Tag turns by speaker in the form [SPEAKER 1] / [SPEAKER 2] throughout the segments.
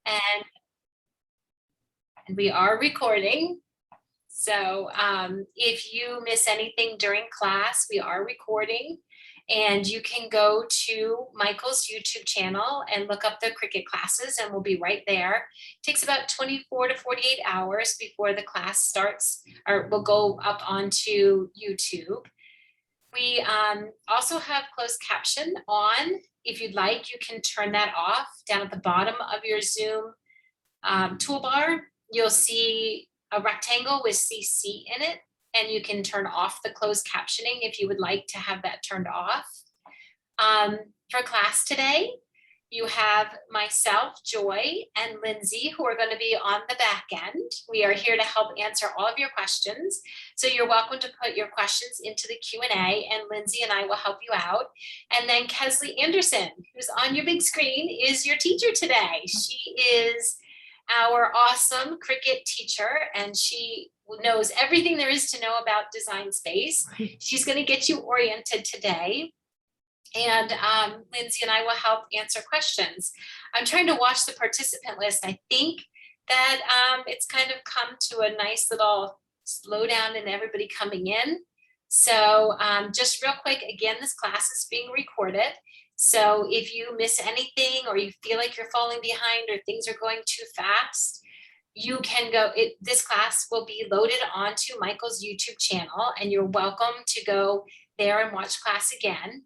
[SPEAKER 1] And we are recording. So if you miss anything during class, we are recording. And you can go to Michael's YouTube channel and look up the Cricut classes, and we'll be right there. It takes about 24 to 48 hours before the class starts, or will go up onto YouTube. We also have closed caption on. If you'd like, you can turn that off. Down at the bottom of your Zoom toolbar, you'll see a rectangle with CC in it, and you can turn off the closed captioning if you would like to have that turned off. For class today, you have myself, Joy, and Lindsay, who are going to be on the back end. We are here to help answer all of your questions. So you're welcome to put your questions into the Q&A, and Lindsay and I will help you out. And then Kesley Anderson, who's on your big screen, is your teacher today. She is our awesome Cricut teacher, and she knows everything there is to know about Design Space. She's going to get you oriented today. And Lindsay and I will help answer questions. I'm trying to watch the participant list. I think that it's kind of come to a nice little slowdown in everybody coming in. So just real quick, again, this class is being recorded. So if you miss anything, or you feel like you're falling behind, or things are going too fast, you can go, this class will be loaded onto Michael's YouTube channel, and you're welcome to go there and watch class again.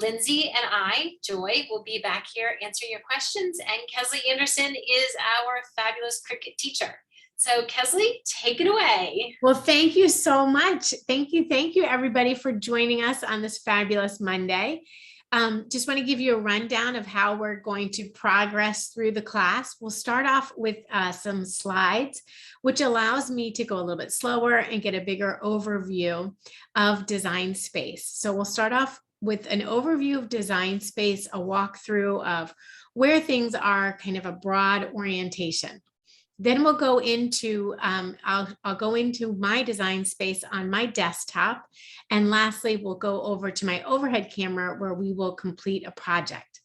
[SPEAKER 1] Lindsay and I, Joy, will be back here answering your questions, and Kesley Anderson is our fabulous Cricut teacher. So Kesley, take it away.
[SPEAKER 2] Well, thank you so much. Thank you everybody for joining us on this fabulous Monday. Just want to give you a rundown of how we're going to progress through the class. We'll start off with some slides, which allows me to go a little bit slower and get a bigger overview of Design Space. So we'll start off with an overview of Design Space, a walkthrough of where things are, kind of a broad orientation. Then we'll go into, I'll go into my Design Space on my desktop. And lastly, we'll go over to my overhead camera where we will complete a project.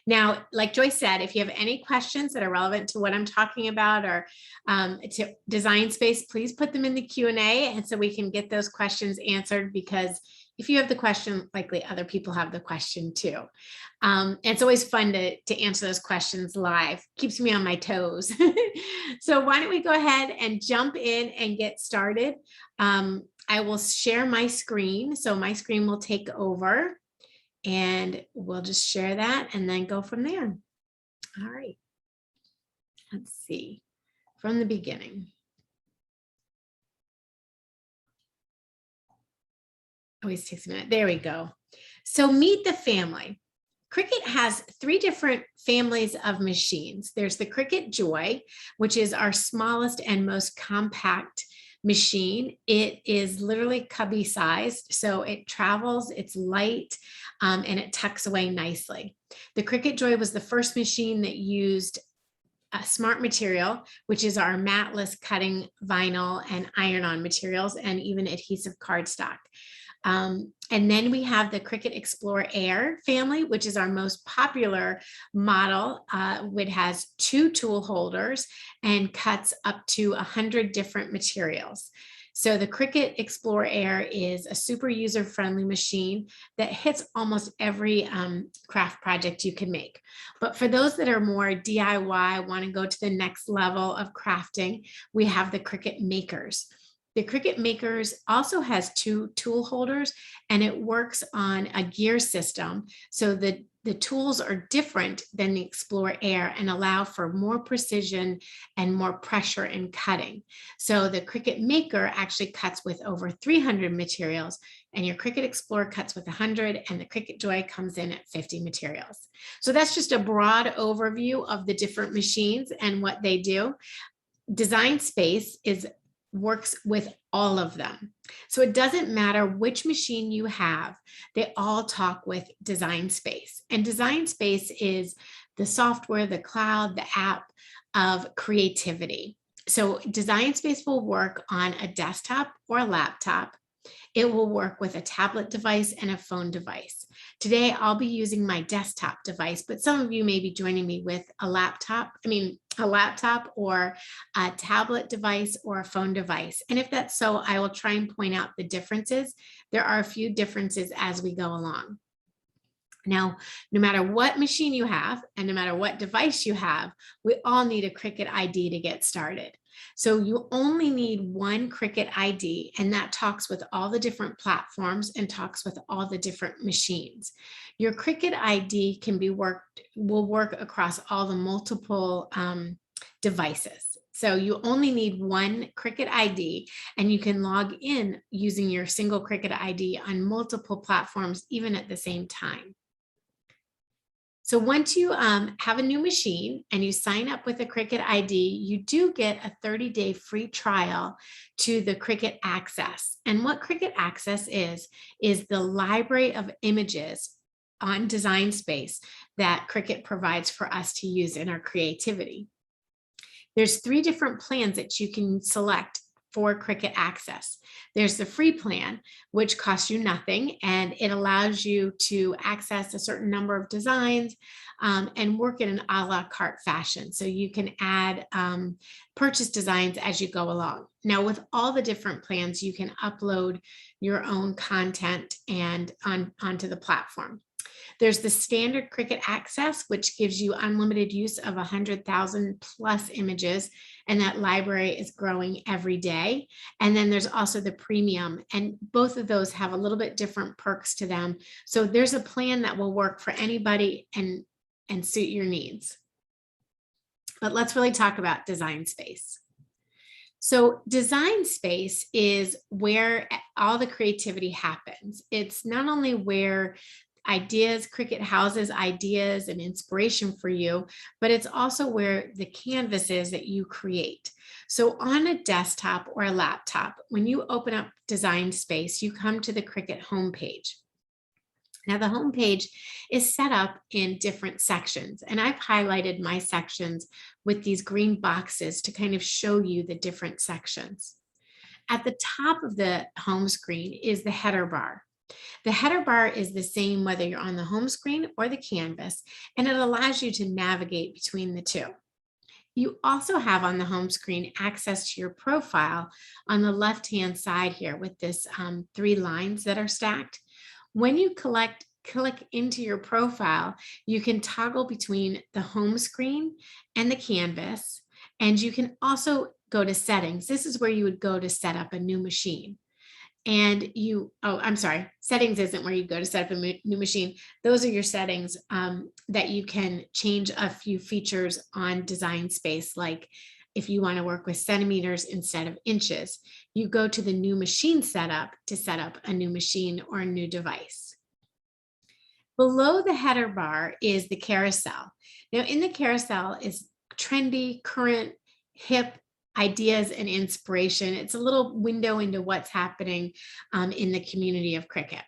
[SPEAKER 2] Now, like Joy said, if you have any questions that are relevant to what I'm talking about, or to Design Space, please put them in the Q&A, and so we can get those questions answered, because if you have the question, likely other people have the question too. And it's always fun to answer those questions live. Keeps me on my toes. So why don't we go ahead and jump in and get started. I will share my screen. So my screen will take over, and we'll just share that and then go from there. All right. Let's see from the beginning. Always takes a minute. There we go. So meet the family. Cricut has 3 different families of machines. There's the Cricut Joy, which is our smallest and most compact machine. It is literally cubby sized, so it travels, it's light, and it tucks away nicely. The Cricut Joy was the first machine that used a smart material, which is our matless cutting vinyl and iron-on materials, and even adhesive cardstock. And then we have the Cricut Explore Air family, which is our most popular model. It has 2 tool holders and cuts up to 100 different materials. So the Cricut Explore Air is a super user-friendly machine that hits almost every craft project you can make. But for those that are more DIY, want to go to the next level of crafting, we have the Cricut Makers. The Cricut Makers also has 2 tool holders, and it works on a gear system. So the tools are different than the Explore Air and allow for more precision and more pressure in cutting. So the Cricut Maker actually cuts with over 300 materials, and your Cricut Explorer cuts with 100, and the Cricut Joy comes in at 50 materials. So that's just a broad overview of the different machines and what they do. Design Space works with all of them. So it doesn't matter which machine you have, they all talk with Design Space. And Design Space is the software, the cloud, the app of creativity. So Design Space will work on a desktop or a laptop. It will work with a tablet device and a phone device. Today, I'll be using my desktop device, but some of you may be joining me with a laptop or a tablet device or a phone device. And if that's so, I will try and point out the differences. There are a few differences as we go along. Now, no matter what machine you have and no matter what device you have, we all need a Cricut ID to get started. So you only need one Cricut ID, and that talks with all the different platforms and talks with all the different machines. Your Cricut ID will work across all the multiple devices. So you only need one Cricut ID, and you can log in using your single Cricut ID on multiple platforms, even at the same time. So once you have a new machine and you sign up with a Cricut ID, you do get a 30-day free trial to the Cricut Access. And what Cricut Access is the library of images on Design Space that Cricut provides for us to use in our creativity. There's 3 different plans that you can select for Cricut Access. There's the free plan, which costs you nothing, and it allows you to access a certain number of designs and work in an a la carte fashion. So you can add purchase designs as you go along. Now, with all the different plans, you can upload your own content and onto the platform. There's the standard Cricut Access, which gives you unlimited use of 100,000 plus images, and that library is growing every day. And then there's also the premium, and both of those have a little bit different perks to them. So there's a plan that will work for anybody and suit your needs. But let's really talk about Design Space. So Design Space is where all the creativity happens. It's not only where Cricut houses ideas and inspiration for you, but it's also where the canvas is that you create. So on a desktop or a laptop, when you open up Design Space, you come to the Cricut homepage. Now the homepage is set up in different sections, and I've highlighted my sections with these green boxes to kind of show you the different sections. At the top of the home screen is the header bar. The header bar is the same whether you're on the home screen or the canvas, and it allows you to navigate between the two. You also have on the home screen access to your profile on the left-hand side here with this 3 lines that are stacked. When you click into your profile, you can toggle between the home screen and the canvas, and you can also go to settings. This is where you would go to set up a new machine. And settings isn't where you go to set up a new machine. Those are your settings that you can change a few features on Design Space, like if you want to work with centimeters instead of inches. You go to the new machine setup to set up a new machine or a new device. Below the header bar is the carousel. Now in the carousel is trendy, current, hip ideas and inspiration. It's a little window into what's happening in the community of Cricut.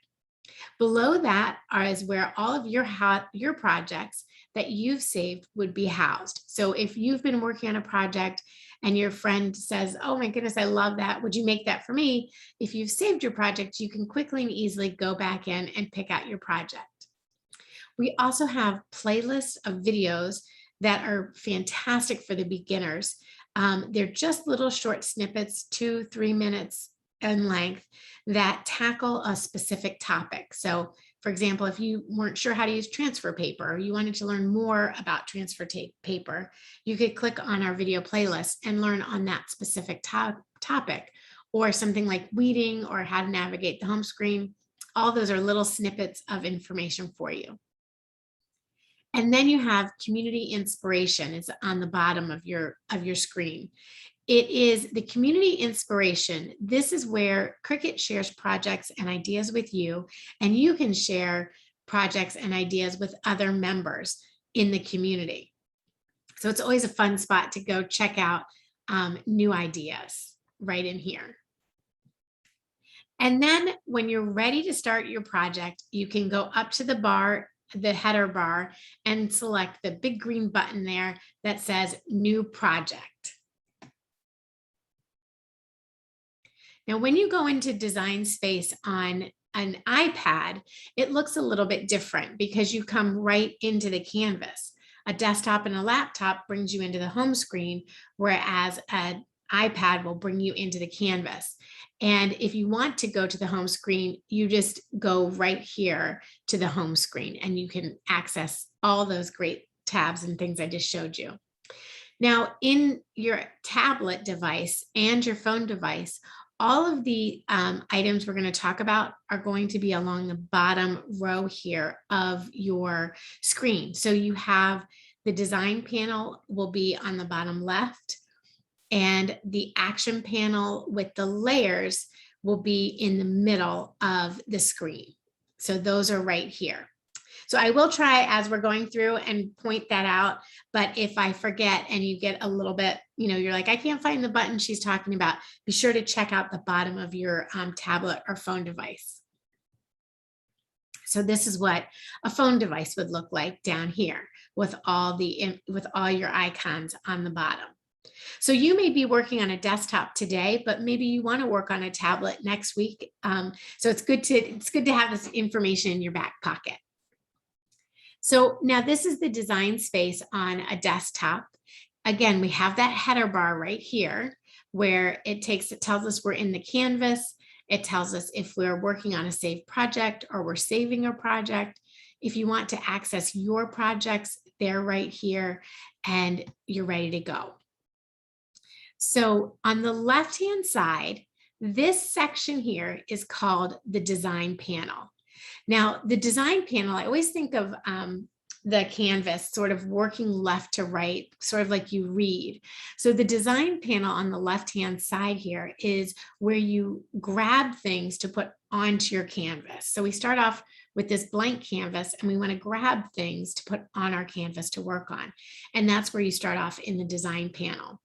[SPEAKER 2] Below that is where all of your projects that you've saved would be housed. So if you've been working on a project and your friend says, oh my goodness, I love that, would you make that for me? If you've saved your project, you can quickly and easily go back in and pick out your project. We also have playlists of videos that are fantastic for the beginners. They're just little short snippets, 2-3 minutes in length, that tackle a specific topic. So for example, if you weren't sure how to use transfer paper, or you wanted to learn more about transfer paper, you could click on our video playlist and learn on that specific topic, or something like weeding or how to navigate the home screen. All those are little snippets of information for you. And then you have community inspiration. It's on the bottom of your screen. It is the community inspiration. This is where Cricut shares projects and ideas with you, and you can share projects and ideas with other members in the community. So it's always a fun spot to go check out new ideas right in here. And then when you're ready to start your project, you can go up to the header bar, and select the big green button there that says New Project. Now, when you go into design space on an iPad, it looks a little bit different because you come right into the canvas. A desktop and a laptop brings you into the home screen, whereas an iPad will bring you into the canvas. And if you want to go to the home screen, you just go right here to the home screen and you can access all those great tabs and things I just showed you. Now, in your tablet device and your phone device, all of the items we're going to talk about are going to be along the bottom row here of your screen. So you have the design panel will be on the bottom left, and the action panel with the layers will be in the middle of the screen. So those are right here. So I will try as we're going through and point that out, but if I forget and you get a little bit, you're like, I can't find the button she's talking about, be sure to check out the bottom of your tablet or phone device. So this is what a phone device would look like down here with all your icons on the bottom. So you may be working on a desktop today, but maybe you want to work on a tablet next week. So it's good to have this information in your back pocket. So now this is the design space on a desktop. Again, we have that header bar right here where it tells us we're in the canvas. It tells us if we're working on a saved project or we're saving a project. If you want to access your projects, they're right here and you're ready to go. So on the left-hand side, this section here is called the design panel. Now, the design panel, I always think of the canvas sort of working left to right, sort of like you read. So the design panel on the left-hand side here is where you grab things to put onto your canvas. So we start off with this blank canvas and we want to grab things to put on our canvas to work on. And that's where you start off in the design panel.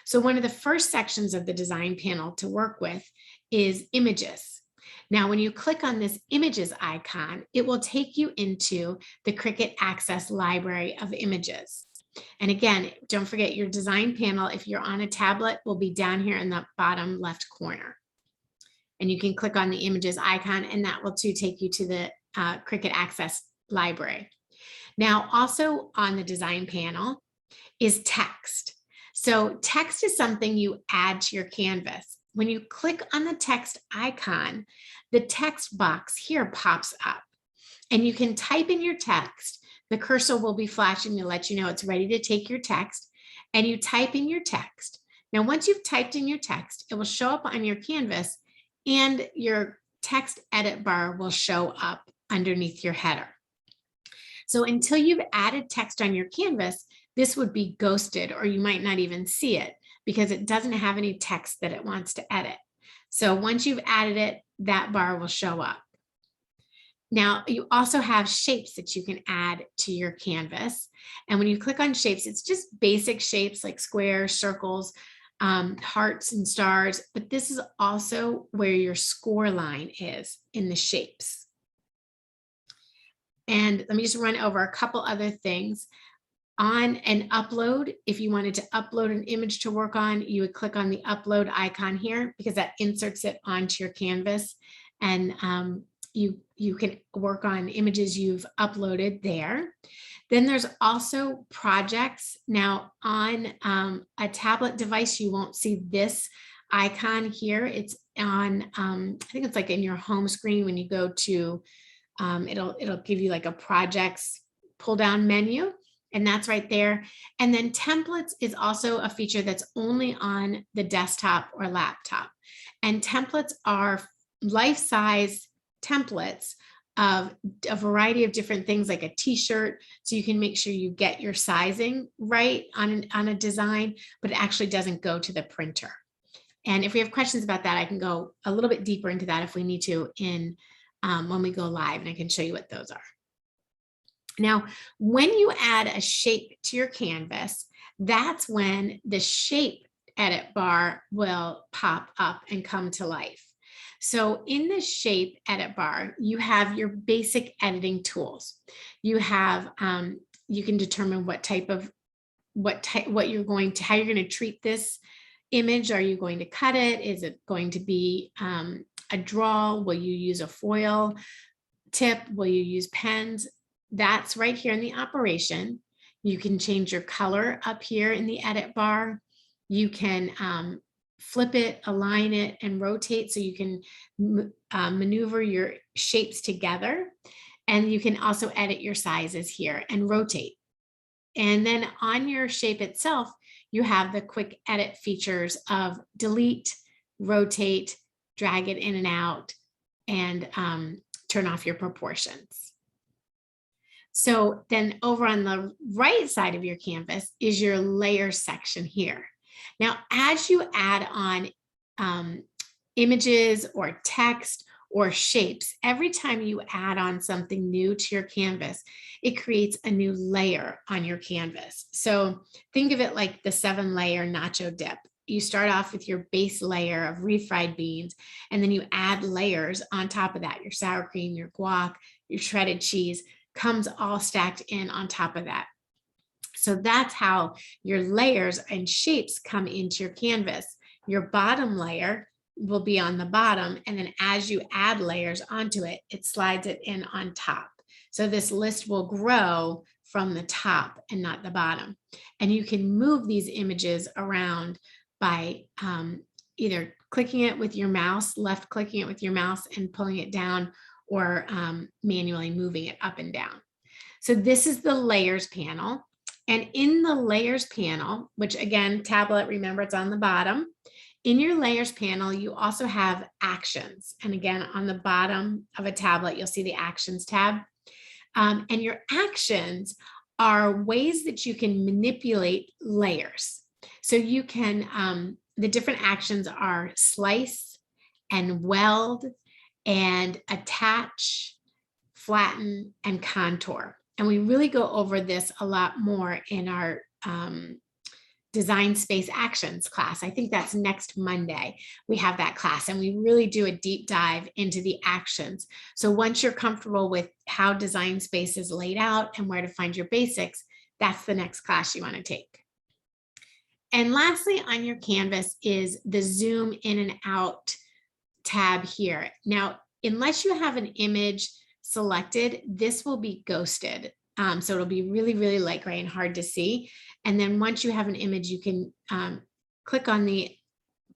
[SPEAKER 2] So one of the first sections of the design panel to work with is images. Now, when you click on this images icon, it will take you into the Cricut Access library of images. And again, don't forget your design panel, if you're on a tablet, will be down here in the bottom left corner. And you can click on the images icon and that will too take you to the Cricut Access library. Now, also on the design panel is text. So text is something you add to your canvas. When you click on the text icon, the text box here pops up and you can type in your text. The cursor will be flashing to let you know it's ready to take your text, and you type in your text. Now, once you've typed in your text, it will show up on your canvas and your text edit bar will show up underneath your header. So until you've added text on your canvas, this would be ghosted, or you might not even see it because it doesn't have any text that it wants to edit. So once you've added it, that bar will show up. Now, you also have shapes that you can add to your canvas. And when you click on shapes, it's just basic shapes like squares, circles, hearts and stars, but this is also where your score line is in the shapes. And let me just run over a couple other things. On an upload, if you wanted to upload an image to work on, you would click on the upload icon here because that inserts it onto your canvas, and you can work on images you've uploaded there. Then there's also projects. Now on a tablet device, you won't see this icon here. It's on, I think it's like in your home screen when you go to, it'll give you like a projects pull down menu. And that's right there. And then templates is also a feature that's only on the desktop or laptop. And templates are life-size templates of a variety of different things like a t-shirt. So you can make sure you get your sizing right on a design, but it actually doesn't go to the printer. And if we have questions about that, I can go a little bit deeper into that if we need to in when we go live, and I can show you what those are. Now, when you add a shape to your canvas, that's when the shape edit bar will pop up and come to life. So in the shape edit bar, you have your basic editing tools. You have, you can determine how you're going to treat this image are you going to cut it? Is it going to be a draw? Will you use a foil tip? Will you use pens? That's right here in the operation. You can change your color up here in the edit bar. You can flip it, align it, and rotate so you can maneuver your shapes together. And you can also edit your sizes here and rotate. And then on your shape itself, you have the quick edit features of delete, rotate, drag it in and out, and turn off your proportions. So then over on the right side of your canvas is your layer section here. Now, as you add on images or text or shapes, every time you add on something new to your canvas, it creates a new layer on your canvas. So think of it like the 7-layer nacho dip. You start off with your base layer of refried beans, and then you add layers on top of that. Your sour cream, your guac, your shredded cheese comes all stacked in on top of that. So that's how your layers and shapes come into your canvas. Your bottom layer will be on the bottom, and then as you add layers onto it, it slides it in on top. So this list will grow from the top and not the bottom. And you can move these images around by either clicking it with your mouse, left clicking it with your mouse and pulling it down, or manually moving it up and down. So this is the layers panel. And in the layers panel, which again, tablet, remember it's on the bottom. In your layers panel, you also have actions. And again, on the bottom of a tablet, you'll see the actions tab. And your actions are ways that you can manipulate layers. So you can, the different actions are slice and weld and attach, flatten, and contour. And we really go over this a lot more in our design space actions class. I think that's next Monday. We have that class, and we really do a deep dive into the actions. So once you're comfortable with how design space is laid out and where to find your basics, that's the next class you want to take. And lastly, on your canvas is the zoom in and out tab here. Now, unless you have an image selected, this will be ghosted. So it'll be really, really light gray and hard to see. And then once you have an image, you can click on the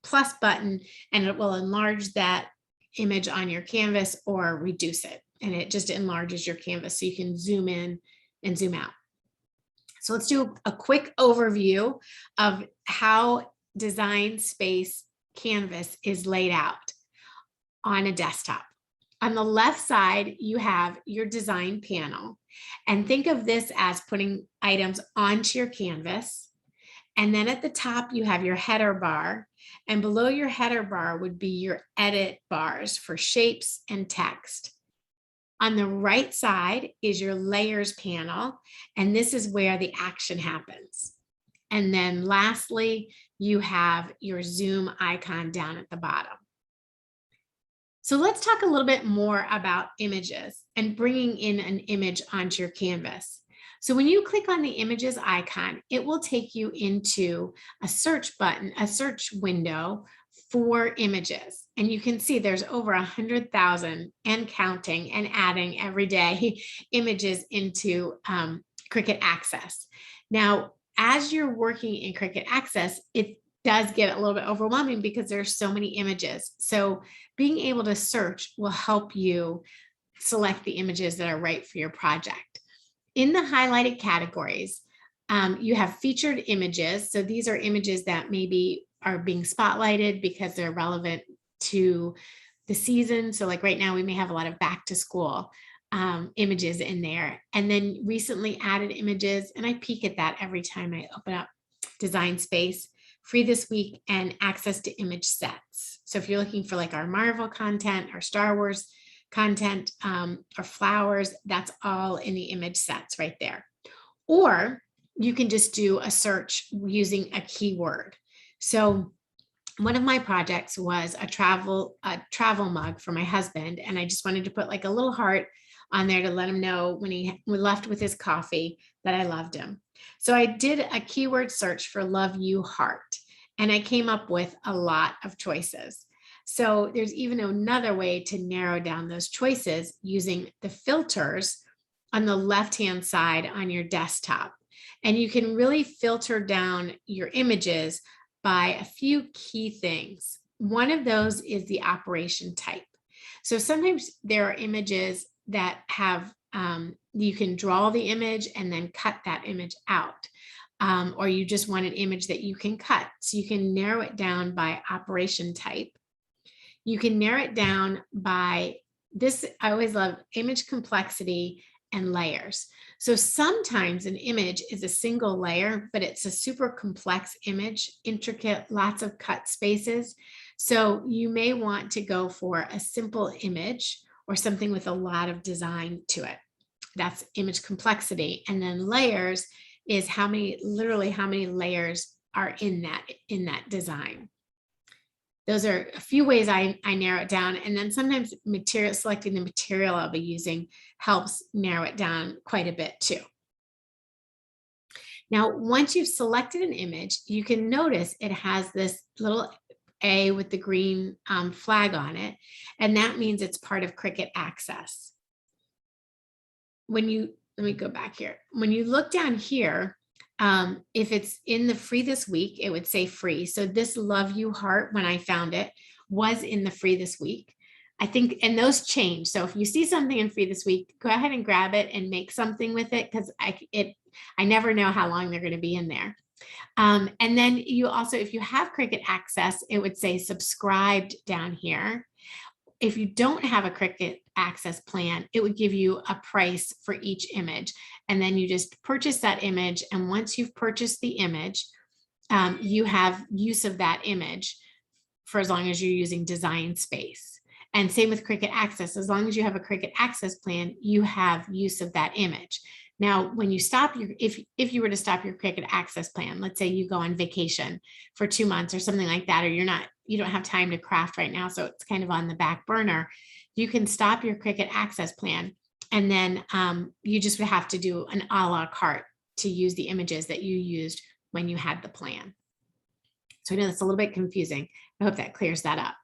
[SPEAKER 2] plus button and it will enlarge that image on your canvas or reduce it. And it just enlarges your canvas so you can zoom in and zoom out. So let's do a quick overview of how Design Space Canvas is laid out on a desktop. On the left side, you have your design panel, and think of this as putting items onto your canvas. And then at the top, you have your header bar, and below your header bar would be your edit bars for shapes and text. On the right side is your layers panel, and this is where the action happens. And then lastly, you have your zoom icon down at the bottom. So let's talk a little bit more about images and bringing in an image onto your canvas. So when you click on the images icon, it will take you into a search button, a search window for images. And you can see there's over 100,000 and counting and adding every day images into Cricut Access. Now, as you're working in Cricut Access, it does get a little bit overwhelming because there's so many images. So being able to search will help you select the images that are right for your project. In the highlighted categories, you have featured images. So these are images that maybe are being spotlighted because they're relevant to the season. So like right now, we may have a lot of back to school images in there. And then recently added images, and I peek at that every time I open up Design Space. Free this week and access to image sets. So if you're looking for like our Marvel content, our Star Wars content, or flowers, that's all in the image sets right there. Or you can just do a search using a keyword. So one of my projects was a travel mug for my husband, and I just wanted to put like a little heart on there to let him know when he left with his coffee that I loved him. So I did a keyword search for love you heart, and I came up with a lot of choices. So there's even another way to narrow down those choices using the filters on the left-hand side on your desktop. And you can really filter down your images by a few key things. One of those is the operation type. So sometimes there are images that have, you can draw the image and then cut that image out. Or you just want an image that you can cut. So you can narrow it down by operation type. You can narrow it down by this. I always love image complexity and layers. So sometimes an image is a single layer, but it's a super complex image, intricate, lots of cut spaces. So you may want to go for a simple image or something with a lot of design to it. That's image complexity. And then layers is literally how many layers are in that design. Those are a few ways I narrow it down. And then sometimes selecting the material I'll be using helps narrow it down quite a bit too. Now, once you've selected an image, you can notice it has this little A with the green flag on it. And that means it's part of Cricut Access. Let me go back here. When you look down here, if it's in the free this week, it would say free. So this Love You Heart, when I found it, was in the free this week. I think, and those change. So if you see something in free this week, go ahead and grab it and make something with it, because I never know how long they're going to be in there. And then you also, if you have Cricut Access, it would say subscribed down here. If you don't have a Cricut Access plan, it would give you a price for each image. And then you just purchase that image. And once you've purchased the image, you have use of that image for as long as you're using design space. And same with Cricut Access. As long as you have a Cricut Access plan, you have use of that image. Now, when you stop if you were to stop your Cricut Access plan, let's say you go on vacation for 2 months or something like that, or you don't have time to craft right now, so it's kind of on the back burner, you can stop your Cricut Access plan, and then you just would have to do an a la carte to use the images that you used when you had the plan. So I know that's a little bit confusing. I hope that clears that up.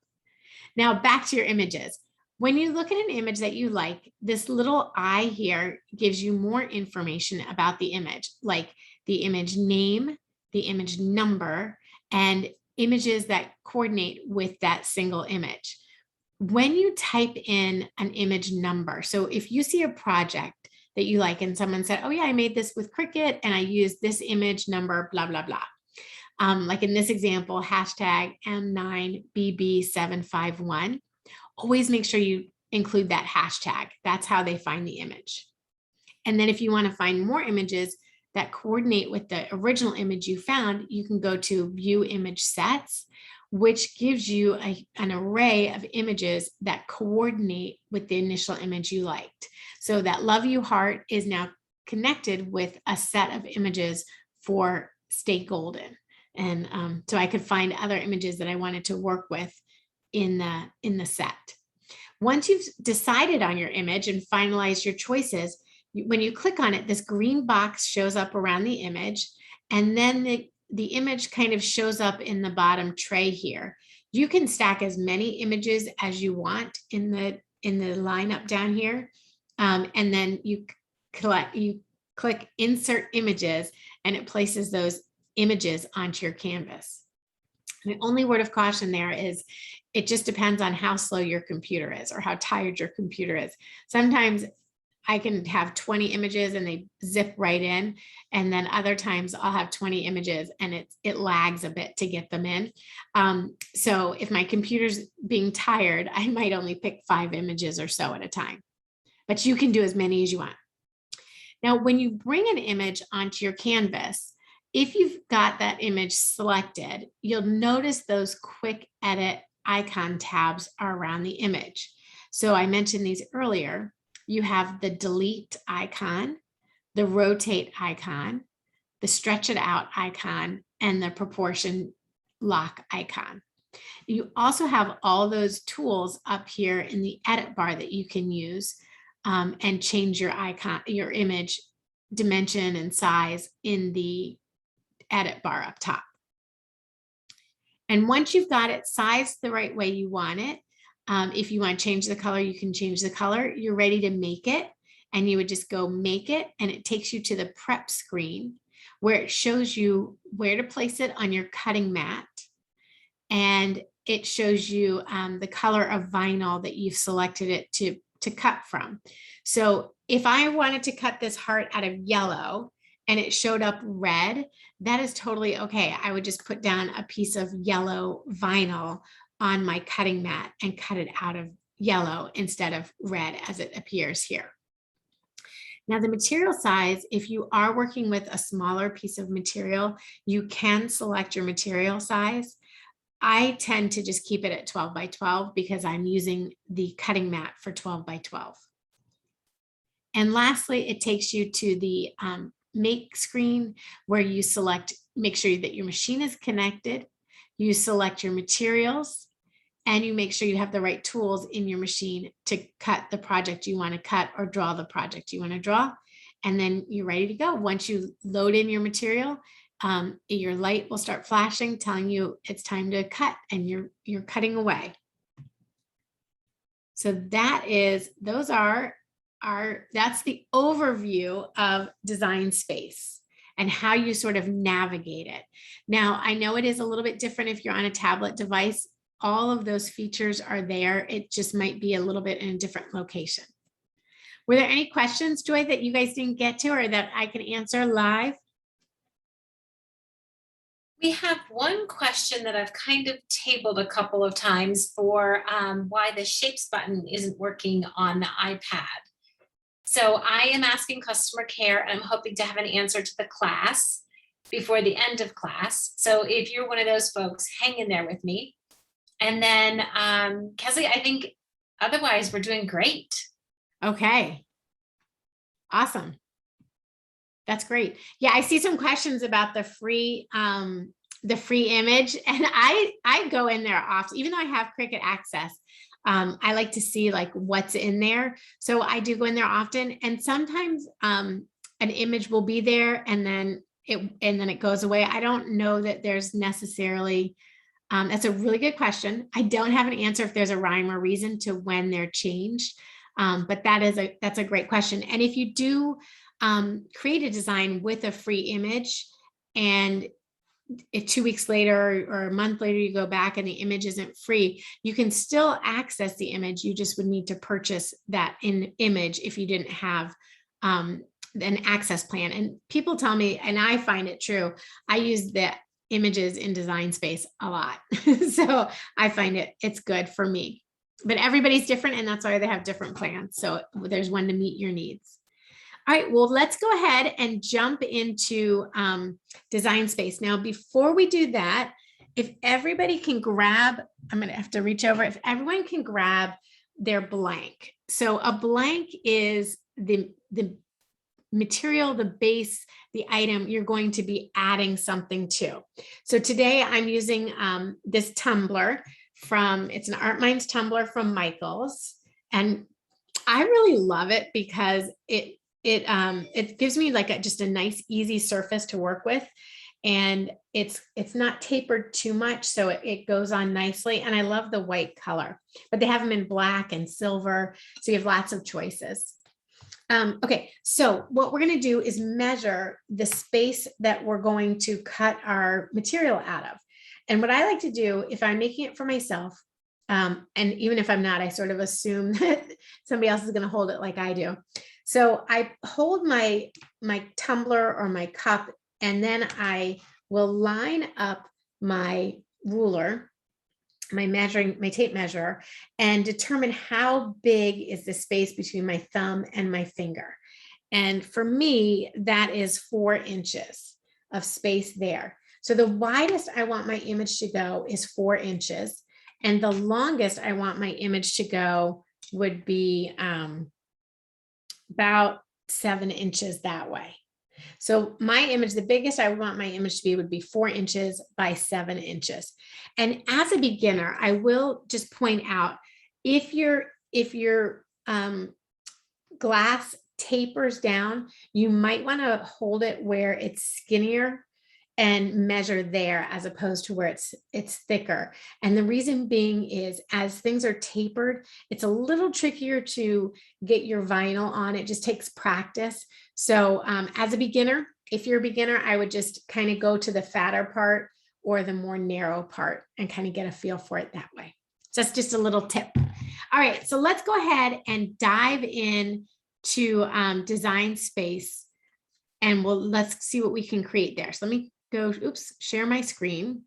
[SPEAKER 2] Now back to your images. When you look at an image that you like, this little eye here gives you more information about the image, like the image name, the image number, and images that coordinate with that single image. When you type in an image number, so if you see a project that you like and someone said, oh yeah, I made this with Cricut and I used this image number, blah, blah, blah. Like in this example, hashtag M9BB751. Always make sure you include that hashtag. That's how they find the image. And then if you want to find more images that coordinate with the original image you found, you can go to View Image Sets, which gives you an array of images that coordinate with the initial image you liked. So that Love You Heart is now connected with a set of images for Stay Golden. And so I could find other images that I wanted to work with in the set. Once you've decided on your image and finalized your choices, when you click on it, this green box shows up around the image, and then the image kind of shows up in the bottom tray here. You can stack as many images as you want in the lineup down here, and then you click Insert Images, and it places those images onto your canvas. The only word of caution there is it just depends on how slow your computer is or how tired your computer is. Sometimes I can have 20 images and they zip right in. And then other times I'll have 20 images and it lags a bit to get them in. So if my computer's being tired, I might only pick 5 images or so at a time, but you can do as many as you want. Now, when you bring an image onto your canvas, if you've got that image selected, you'll notice those quick edit icon tabs are around the image. So I mentioned these earlier. You have the delete icon, the rotate icon, the stretch it out icon, and the proportion lock icon. You also have all those tools up here in the edit bar that you can use and change your icon, your image dimension and size in the edit bar up top. And once you've got it sized the right way you want it, if you want to change the color, you can change the color. You're ready to make it. And you would just go make it. And it takes you to the prep screen where it shows you where to place it on your cutting mat. And it shows you the color of vinyl that you've selected it to cut from. So if I wanted to cut this heart out of yellow and it showed up red, that is totally okay. I would just put down a piece of yellow vinyl on my cutting mat and cut it out of yellow instead of red as it appears here. Now the material size, if you are working with a smaller piece of material, you can select your material size. I tend to just keep it at 12 by 12 because I'm using the cutting mat for 12 by 12. And lastly, it takes you to the make screen where you select, make sure that your machine is connected, you select your materials, and you make sure you have the right tools in your machine to cut the project you want to cut or draw the project you want to draw. And then you're ready to go. Once you load in your material, your light will start flashing, telling you it's time to cut, and you're cutting away. So that is, those are that's the overview of Design Space and how you sort of navigate it. Now, I know it is a little bit different if you're on a tablet device. All of those features are there. It just might be a little bit in a different location. Were there any questions, Joy, that you guys didn't get to or that I can answer live?
[SPEAKER 1] We have one question that I've kind of tabled a couple of times for why the shapes button isn't working on the iPad. So I am asking customer care, and I'm hoping to have an answer to the class before the end of class. So if you're one of those folks, hang in there with me. And then Kesley, I think otherwise we're doing great.
[SPEAKER 2] Okay. Awesome. That's great. Yeah, I see some questions about the free image, and I go in there often, even though I have Cricut access. I like to see like what's in there. So I do go in there often, and sometimes an image will be there and then it goes away. I don't know that there's necessarily, that's a really good question. I don't have an answer if there's a rhyme or reason to when they're changed. But that's a great question. And if you do create a design with a free image, and 2 weeks later or a month later you go back and the image isn't free, you can still access the image. You just would need to purchase that image if you didn't have an access plan. And people tell me, and I find it true, I use the images in Design Space a lot. So I find it's good for me, but everybody's different, and that's why they have different plans. So there's one to meet your needs. All right, well, let's go ahead and jump into Design Space. Now, before we do that, if everybody can grab, I'm going to have to reach over, if everyone can grab their blank. So a blank is the material, the base, the item you're going to be adding something to. So today I'm using this tumbler it's an Art Minds tumbler from Michaels. And I really love it because it gives me like just a nice, easy surface to work with. And it's not tapered too much, so it goes on nicely. And I love the white color, but they have them in black and silver. So you have lots of choices. Okay, so what we're going to do is measure the space that we're going to cut our material out of. And what I like to do, if I'm making it for myself, and even if I'm not, I sort of assume that somebody else is going to hold it like I do. So I hold my tumbler or my cup, and then I will line up my ruler, my tape measure, and determine how big is the space between my thumb and my finger. And for me, that is 4 inches of space there. So the widest I want my image to go is 4 inches. And the longest I want my image to go would be about 7 inches that way. So my image, the biggest I want my image to be would be 4 inches by 7 inches. And as a beginner, I will just point out, if your glass tapers down, you might want to hold it where it's skinnier and measure there as opposed to where it's thicker. And the reason being is as things are tapered, it's a little trickier to get your vinyl on. It just takes practice. So as a beginner, if you're a beginner, I would just kind of go to the fatter part or the more narrow part and kind of get a feel for it that way. So that's just a little tip. All right, so let's go ahead and dive in to Design Space, and let's see what we can create there. So let me go, share my screen.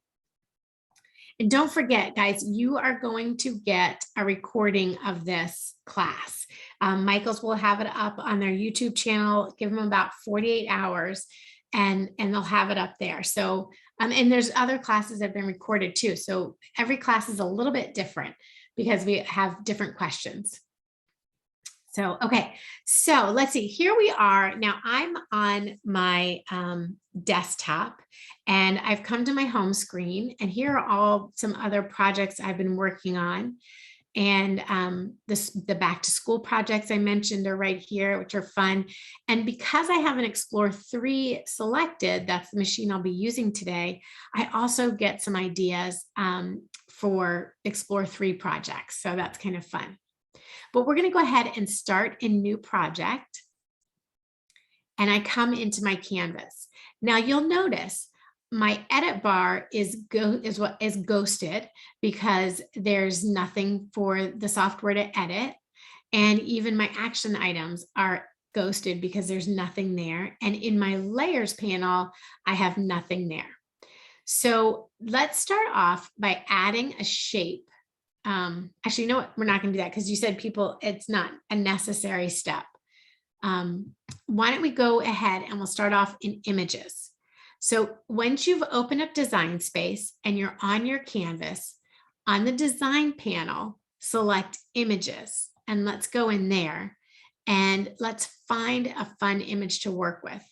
[SPEAKER 2] And don't forget, guys, you are going to get a recording of this class. Michael's will have it up on their YouTube channel. Give them about 48 hours and they'll have it up there. So, and there's other classes that have been recorded too. So every class is a little bit different because we have different questions. So, okay, so let's see, here we are. Now I'm on my desktop and I've come to my home screen, and here are all some other projects I've been working on. And the back to school projects I mentioned are right here, which are fun. And because I have an Explore 3 selected, that's the machine I'll be using today, I also get some ideas for Explore 3 projects. So that's kind of fun. But we're going to go ahead and start a new project. And I come into my canvas. Now you'll notice my edit bar is ghosted because there's nothing for the software to edit. And even my action items are ghosted because there's nothing there. And in my layers panel, I have nothing there. So let's start off by adding a shape. Actually, you know what? We're not going to do that because you said it's not a necessary step. Why don't we go ahead and we'll start off in images. So once you've opened up Design Space and you're on your canvas, on the design panel, select images, and let's go in there and let's find a fun image to work with.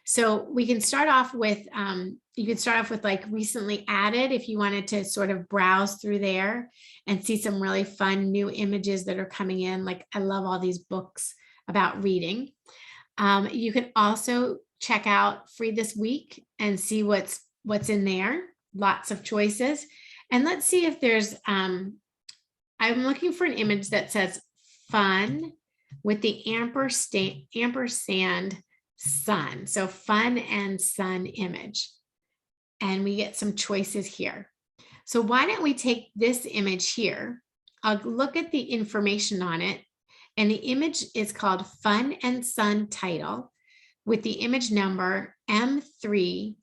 [SPEAKER 2] So we can start off with, you could start off with like recently added if you wanted to sort of browse through there and see some really fun new images that are coming in. Like I love all these books about reading. You can also check out Free This Week and see what's in there. Lots of choices. And let's see if there's, I'm looking for an image that says fun with the ampersand sun. So fun and sun image. And we get some choices here. So why don't we take this image here? I'll look at the information on it. And the image is called Fun and Sun title with the image number M3EF3F.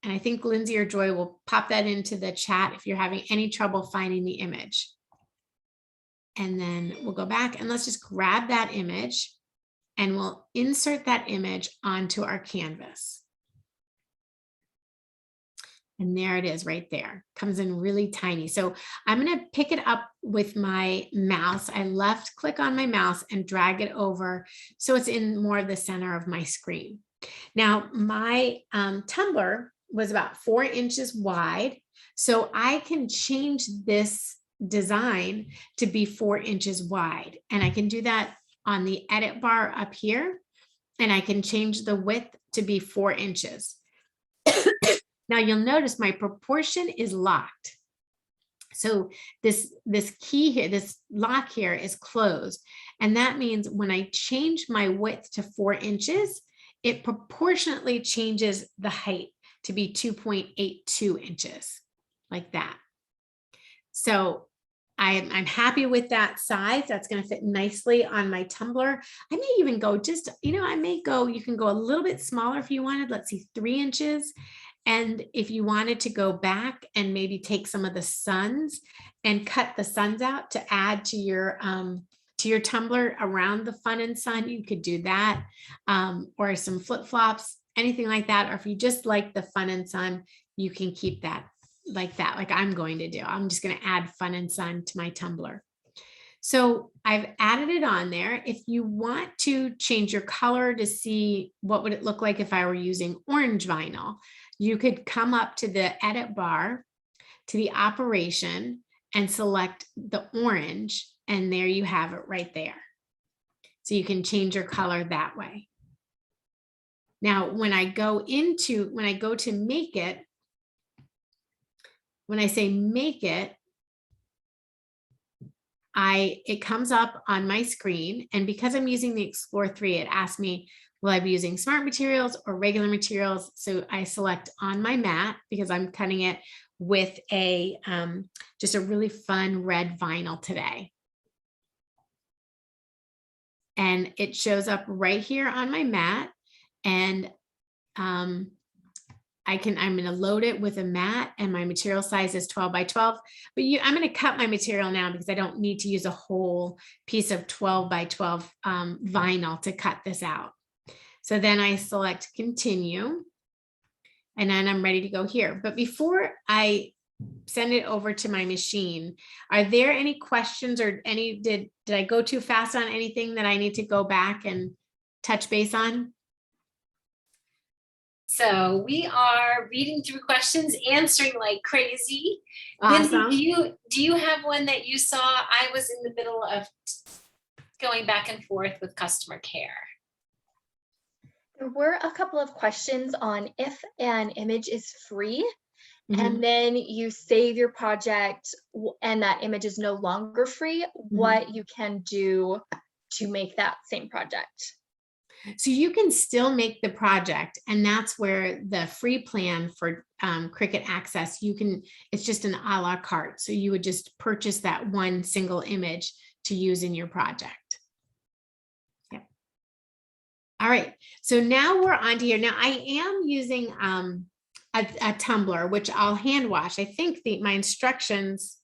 [SPEAKER 2] And I think Lindsay or Joy will pop that into the chat if you're having any trouble finding the image. And then we'll go back and let's just grab that image and we'll insert that image onto our canvas. And there it is right there. Comes in really tiny. So I'm going to pick it up with my mouse. I left click on my mouse and drag it over so it's in more of the center of my screen. Now my tumbler was about 4 inches wide. So I can change this design to be 4 inches wide. And I can do that on the edit bar up here. And I can change the width to be 4 inches. Now you'll notice my proportion is locked. So this key here, this lock here is closed. And that means when I change my width to 4 inches, it proportionately changes the height to be 2.82 inches like that. So I'm happy with that size. That's going to fit nicely on my tumbler. I may even go just, you can go a little bit smaller if you wanted. Let's see, 3 inches. And if you wanted to go back and maybe take some of the suns and cut the suns out to add to your tumbler around the fun and sun, you could do that. Or some flip-flops, anything like that. Or if you just like the fun and sun, you can keep that like I'm going to do. I'm just going to add fun and sun to my tumbler. So I've added it on there. If you want to change your color to see what would it look like if I were using orange vinyl, you could come up to the edit bar, to the operation, and select the orange, and there you have it right there. So you can change your color that way. Now, when I go to make it, when I say make it, it comes up on my screen, and because I'm using the Explore 3, it asks me, will I be using smart materials or regular materials? So I select on my mat because I'm cutting it with a just a really fun red vinyl today. And it shows up right here on my mat, and I'm going to load it with a mat, and my material size is 12 by 12, but I'm going to cut my material now because I don't need to use a whole piece of 12 by 12 vinyl to cut this out. So then I select continue, and then I'm ready to go here. But before I send it over to my machine, are there any questions or did I go too fast on anything that I need to go back and touch base on?
[SPEAKER 1] So we are reading through questions, answering like crazy.
[SPEAKER 2] Awesome.
[SPEAKER 1] Lindsay, do you have one that you saw? I was in the middle of going back and forth with customer care.
[SPEAKER 3] There were a couple of questions on if an image is free and then you save your project and that image is no longer free, what you can do to make that same project.
[SPEAKER 2] So you can still make the project, and that's where the free plan for Cricut Access, it's just an a la carte. So you would just purchase that one single image to use in your project. Yep. All right, so now we're on to here. Now I am using a tumbler, which I'll hand wash. I think my instructions,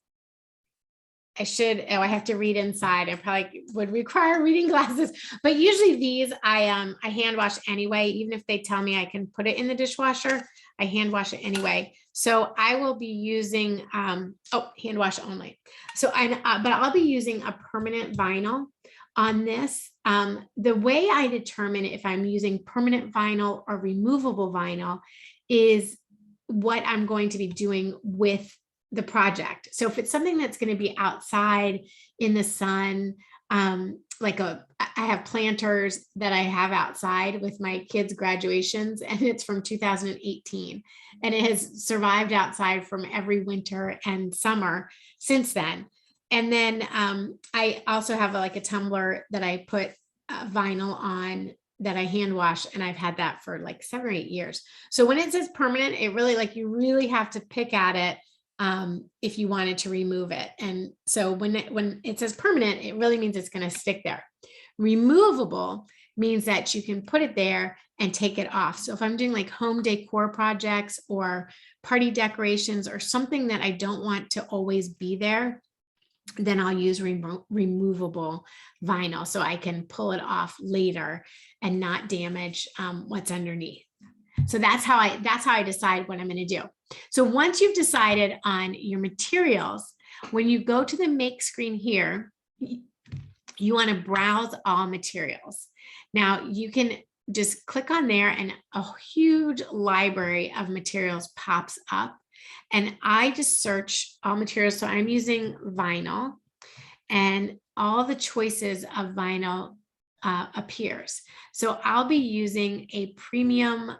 [SPEAKER 2] I have to read inside. I probably would require reading glasses, but usually these I hand wash anyway. Even if they tell me I can put it in the dishwasher, I hand wash it anyway. So I will be using, hand wash only. So but I'll be using a permanent vinyl on this. The way I determine if I'm using permanent vinyl or removable vinyl is what I'm going to be doing with the project. So if it's something that's going to be outside in the sun, I have planters that I have outside with my kids' graduations, and it's from 2018, and it has survived outside from every winter and summer since then. And then I also have a tumbler that I put vinyl on that I hand wash, and I've had that for like 7 or 8 years. So when it says permanent, it really you really have to pick at it if you wanted to remove it. And so when it says permanent, it really means it's going to stick there. Removable means that you can put it there and take it off. So if I'm doing like home decor projects or party decorations or something that I don't want to always be there, then I'll use removable vinyl so I can pull it off later and not damage what's underneath. So that's how I decide what I'm going to do. So once you've decided on your materials, when you go to the make screen here, you want to browse all materials. Now you can just click on there and a huge library of materials pops up. And I just search all materials. So I'm using vinyl, and all the choices of vinyl appears. So I'll be using a premium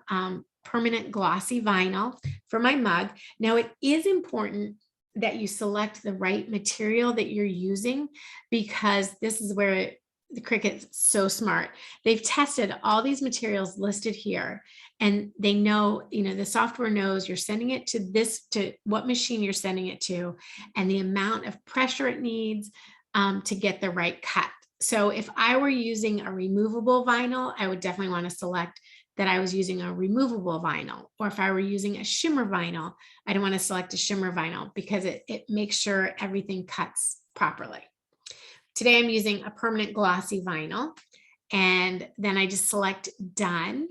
[SPEAKER 2] permanent glossy vinyl for my mug. Now it is important that you select the right material that you're using, because this is where the Cricut's so smart. They've tested all these materials listed here, and they know, the software knows you're sending it to what machine you're sending it to, and the amount of pressure it needs to get the right cut. So if I were using a removable vinyl, I would definitely want to select that I was using a removable vinyl. Or if I were using a shimmer vinyl, I'd want to select a shimmer vinyl because it makes sure everything cuts properly. Today I'm using a permanent glossy vinyl, and then I just select done,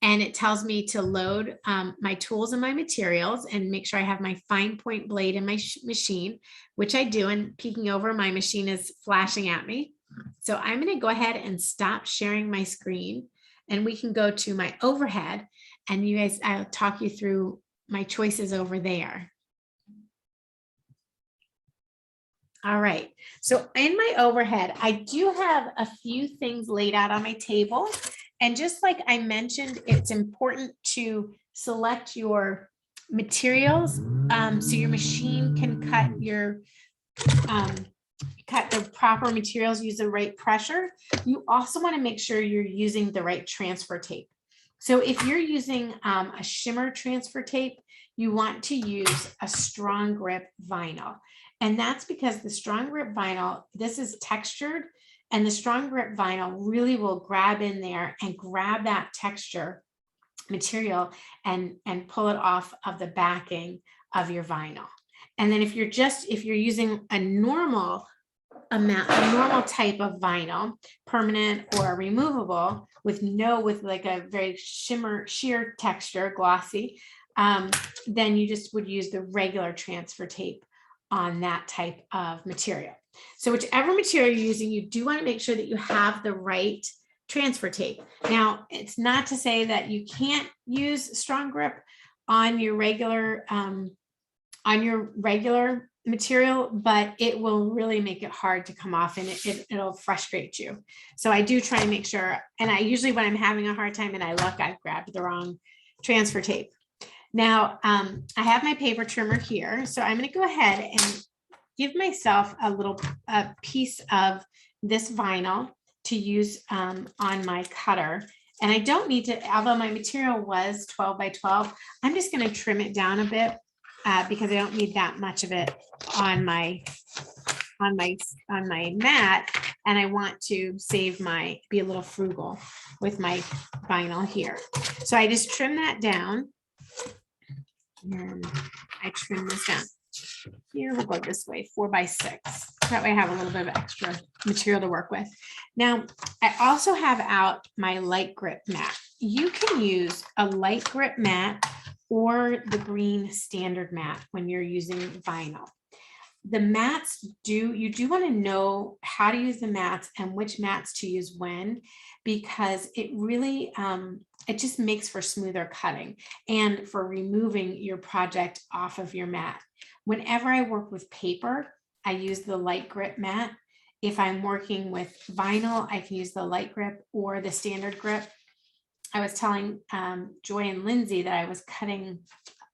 [SPEAKER 2] and it tells me to load my tools and my materials and make sure I have my fine point blade in my machine, which I do, and peeking over, my machine is flashing at me. So I'm going to go ahead and stop sharing my screen, and we can go to my overhead, and you guys, I'll talk you through my choices over there. All right, so in my overhead, I do have a few things laid out on my table, And just like I mentioned, it's important to select your materials so your machine can cut the proper materials, use the right pressure. You also want to make sure you're using the right transfer tape. So if you're using a shimmer transfer tape, you want to use a strong grip vinyl. And that's because the strong grip vinyl, this is textured, and the strong grip vinyl really will grab in there and grab that texture material and pull it off of the backing of your vinyl. And then if you're using a normal type of vinyl, permanent or removable, with like a very sheer texture, glossy, then you just would use the regular transfer tape on that type of material. So whichever material you're using, you do want to make sure that you have the right transfer tape. Now, it's not to say that you can't use strong grip on your regular material, but it will really make it hard to come off, and it'll frustrate you. So I do try and make sure, and I usually, when I'm having a hard time and I look, I've grabbed the wrong transfer tape. Now, I have my paper trimmer here, so I'm going to go ahead and give myself a piece of this vinyl to use on my cutter. And I don't need to, although my material was 12 by 12, I'm just going to trim it down a bit because I don't need that much of it on my mat, and I want to be a little frugal with my vinyl here. So I just trim that down, and I trim this down. Here, we'll go this way, 4 by 6. That way I have a little bit of extra material to work with. Now, I also have out my light grip mat. You can use a light grip mat or the green standard mat when you're using vinyl. The mats, you do want to know how to use the mats and which mats to use when, because it really, it just makes for smoother cutting and for removing your project off of your mat. Whenever I work with paper, I use the light grip mat. If I'm working with vinyl, I can use the light grip or the standard grip. I was telling Joy and Lindsay that I was cutting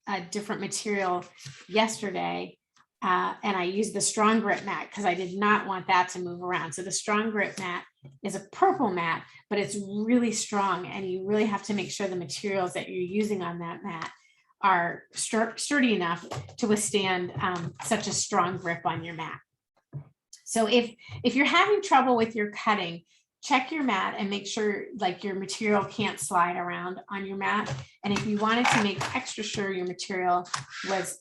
[SPEAKER 2] a different material yesterday, and I used the strong grip mat because I did not want that to move around. So the strong grip mat is a purple mat, but it's really strong, and you really have to make sure the materials that you're using on that mat are sturdy enough to withstand such a strong grip on your mat. So if you're having trouble with your cutting, check your mat and make sure like your material can't slide around on your mat. And if you wanted to make extra sure your material was,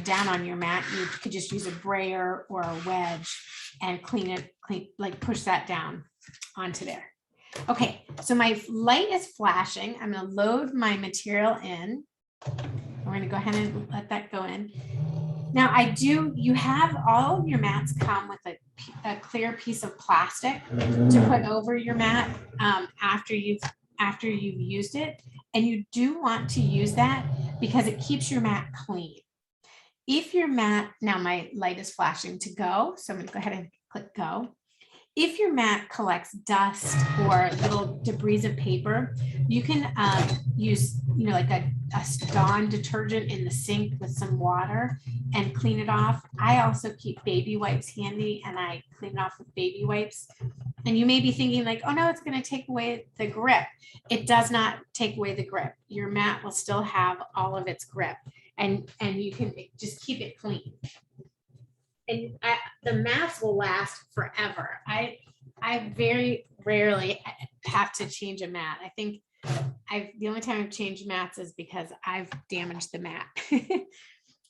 [SPEAKER 2] down on your mat, you could just use a brayer or a wedge and like push that down onto there. Okay, so my light is flashing. I'm going to load my material in. We're going to go ahead and let that go in. Now you have all of your mats come with a clear piece of plastic to put over your mat after you've used it. And you do want to use that because it keeps your mat clean. If your mat, now my light is flashing to go, so I'm going to go ahead and click go. If your mat collects dust or little debris of paper, you can use, like a Dawn detergent in the sink with some water and clean it off. I also keep baby wipes handy, and I clean it off with baby wipes. And you may be thinking like, oh no, it's going to take away the grip. It does not take away the grip. Your mat will still have all of its grip, and you can just keep it clean. And the mats will last forever. I very rarely have to change a mat. I think the only time I've changed mats is because I've damaged the mat.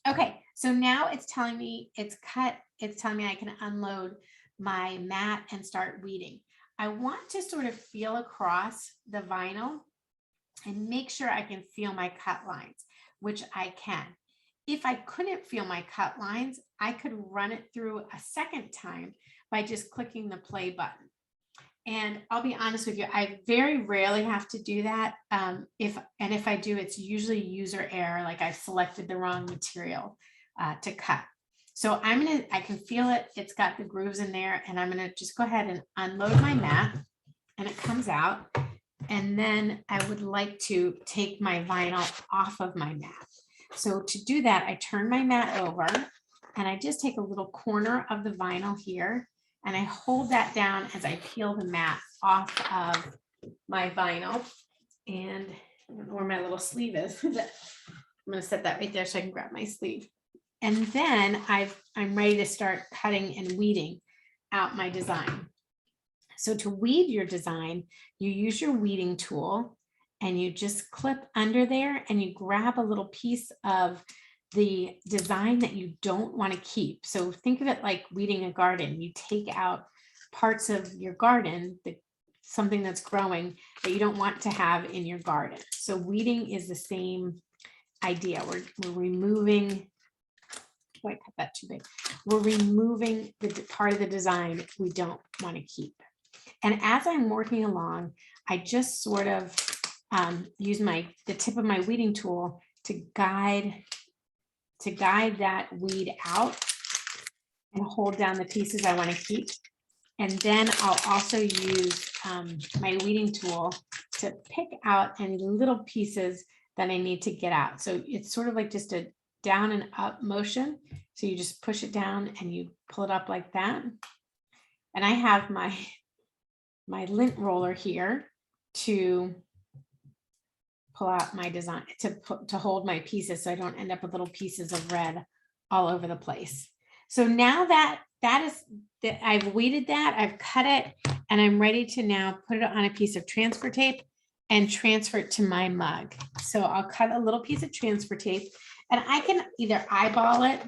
[SPEAKER 2] Okay, so now it's telling me it's cut. It's telling me I can unload my mat and start weeding. I want to sort of feel across the vinyl and make sure I can feel my cut lines, which I can. If I couldn't feel my cut lines, I could run it through a second time by just clicking the play button. And I'll be honest with you, I very rarely have to do that. If I do, it's usually user error, like I've selected the wrong material to cut. So I can feel it. It's got the grooves in there, and I'm gonna just go ahead and unload my mat, and it comes out. And then I would like to take my vinyl off of my mat. So to do that, I turn my mat over and I just take a little corner of the vinyl here and I hold that down as I peel the mat off of my vinyl. And I don't know where my little sleeve is. I'm going to set that right there so I can grab my sleeve. And then I'm ready to start cutting and weeding out my design. So to weed your design, you use your weeding tool and you just clip under there and you grab a little piece of the design that you don't want to keep. So think of it like weeding a garden. You take out parts of your garden, something that's growing that you don't want to have in your garden. So weeding is the same idea. We're removing, oh, I cut that too big. We're removing the part of the design we don't want to keep. And as I'm working along, I just sort of use the tip of my weeding tool to guide that weed out and hold down the pieces I want to keep. And then I'll also use my weeding tool to pick out any little pieces that I need to get out. So it's sort of like just a down and up motion. So you just push it down and you pull it up like that. And I have my lint roller here to pull out my design, to hold my pieces so I don't end up with little pieces of red all over the place. So now that I've weeded that, I've cut it, and I'm ready to now put it on a piece of transfer tape and transfer it to my mug. So I'll cut a little piece of transfer tape, and I can either eyeball it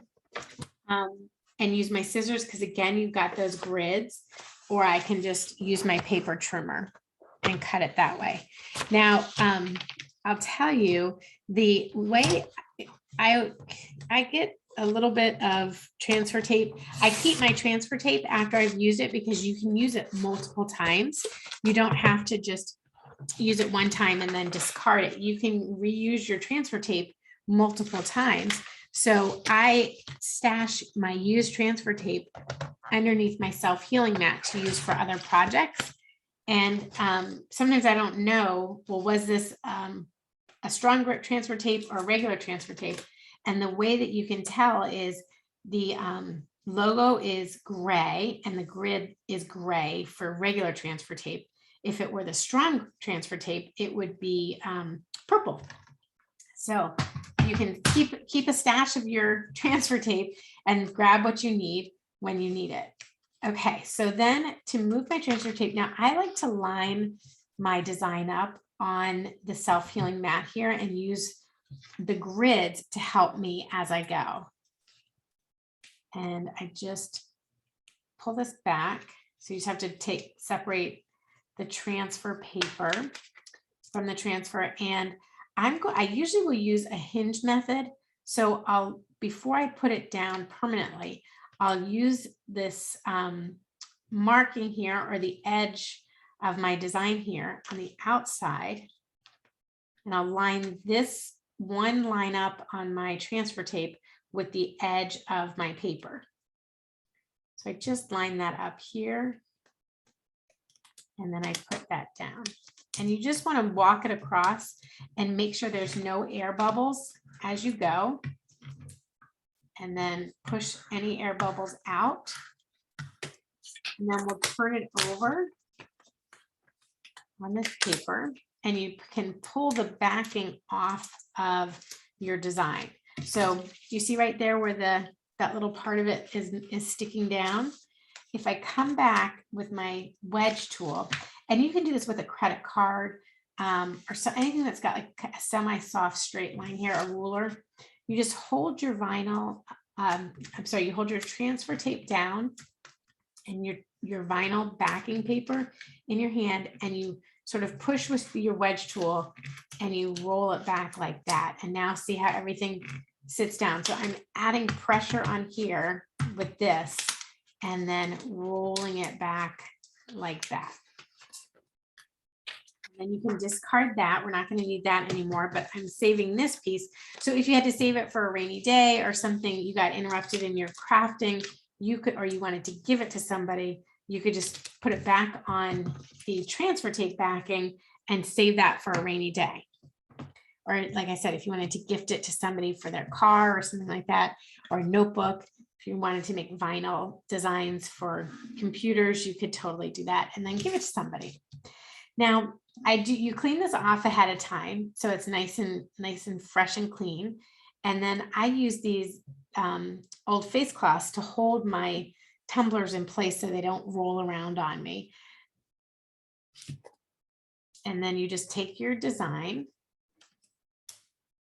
[SPEAKER 2] and use my scissors, because again, you've got those grids, or I can just use my paper trimmer and cut it that way. Now, I'll tell you the way I get a little bit of transfer tape. I keep my transfer tape after I've used it because you can use it multiple times. You don't have to just use it one time and then discard it. You can reuse your transfer tape multiple times. So I stash my used transfer tape underneath my self-healing mat to use for other projects. And sometimes I don't know, well, was this a strong grip transfer tape or regular transfer tape? And the way that you can tell is the logo is gray and the grid is gray for regular transfer tape. If it were the strong transfer tape, it would be purple. So you can keep a stash of your transfer tape and grab what you need when you need it. Okay, so then to move my transfer tape, now I like to line my design up on the self-healing mat here and use the grids to help me as I go. And I just pull this back. So you just have to separate the transfer paper from the transfer. And I usually will use a hinge method. So before I put it down permanently, I'll use this marking here, or the edge of my design here on the outside. And I'll line this one line up on my transfer tape with the edge of my paper. So I just line that up here. And then I put that down. And you just want to walk it across and make sure there's no air bubbles as you go. And then push any air bubbles out. And then we'll turn it over on this paper. And you can pull the backing off of your design. So you see right there where that little part of it is sticking down. If I come back with my wedge tool, and you can do this with a credit card or anything that's got like a semi-soft straight line here, a ruler, you just hold your vinyl, you hold your transfer tape down and your vinyl backing paper in your hand, and you sort of push with your wedge tool and you roll it back like that. And now see how everything sits down. So I'm adding pressure on here with this and then rolling it back like that. And then you can discard that. We're not going to need that anymore, but I'm saving this piece. So if you had to save it for a rainy day or something, you got interrupted in your crafting, you could, or you wanted to give it to somebody, you could just put it back on the transfer tape backing and save that for a rainy day. Or like I said, if you wanted to gift it to somebody for their car or something like that, or a notebook, if you wanted to make vinyl designs for computers, you could totally do that and then give it to somebody. Now, you clean this off ahead of time, so it's nice and fresh and clean. And then I use these old face cloths to hold my tumblers in place so they don't roll around on me. And then you just take your design,